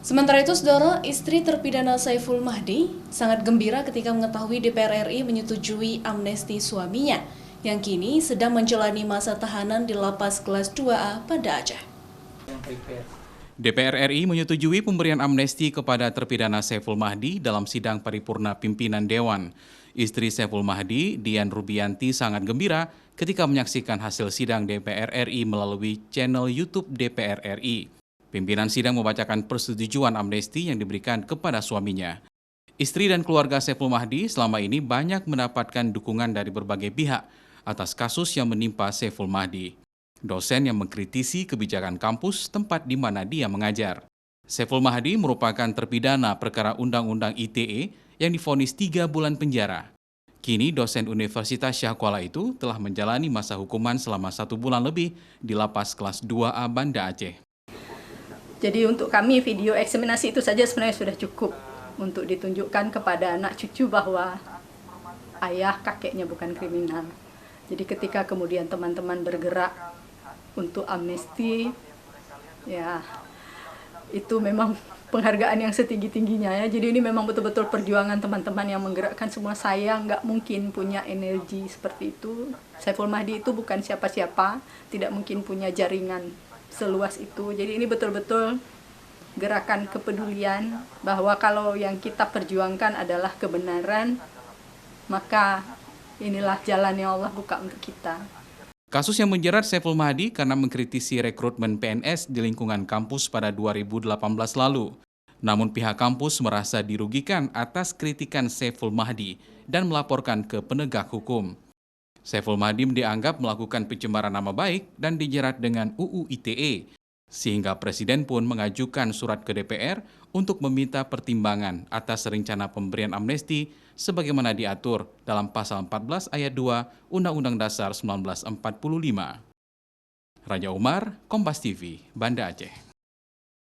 Sementara itu, saudara, istri terpidana Saiful Mahdi sangat gembira ketika mengetahui DPR RI menyetujui amnesti suaminya yang kini sedang menjalani masa tahanan di Lapas Kelas 2A Banda Aceh. DPR RI menyetujui pemberian amnesti kepada terpidana Saiful Mahdi dalam sidang paripurna pimpinan Dewan. Istri Saiful Mahdi, Dian Rubianti, sangat gembira ketika menyaksikan hasil sidang DPR RI melalui channel YouTube DPR RI. Pimpinan sidang membacakan persetujuan amnesti yang diberikan kepada suaminya. Istri dan keluarga Saiful Mahdi selama ini banyak mendapatkan dukungan dari berbagai pihak atas kasus yang menimpa Saiful Mahdi. Dosen yang mengkritisi kebijakan kampus tempat di mana dia mengajar. Saiful Mahdi merupakan terpidana perkara Undang-Undang ITE yang divonis 3 bulan penjara. Kini dosen Universitas Syah Kuala itu telah menjalani masa hukuman selama 1 bulan lebih di Lapas Kelas 2A Banda Aceh. Jadi untuk kami video eksaminasi itu saja sebenarnya sudah cukup untuk ditunjukkan kepada anak cucu bahwa ayah kakeknya bukan kriminal. Jadi ketika kemudian teman-teman bergerak untuk amnesti, ya itu memang penghargaan yang setinggi-tingginya ya. Jadi ini memang betul-betul perjuangan teman-teman yang menggerakkan semua. Saya nggak mungkin punya energi seperti itu. Saiful Mahdi itu bukan siapa-siapa, tidak mungkin punya jaringan seluas itu. Jadi ini betul-betul gerakan kepedulian bahwa kalau yang kita perjuangkan adalah kebenaran, maka inilah jalan yang Allah buka untuk kita. Kasus yang menjerat Saiful Mahdi karena mengkritisi rekrutmen PNS di lingkungan kampus pada 2018 lalu. Namun pihak kampus merasa dirugikan atas kritikan Saiful Mahdi dan melaporkan ke penegak hukum. Saiful Mahdi dianggap melakukan pencemaran nama baik dan dijerat dengan UU ITE, sehingga Presiden pun mengajukan surat ke DPR untuk meminta pertimbangan atas rencana pemberian amnesti sebagaimana diatur dalam Pasal 14 Ayat 2 Undang-Undang Dasar 1945. Raja Umar, Kompas TV, Banda Aceh.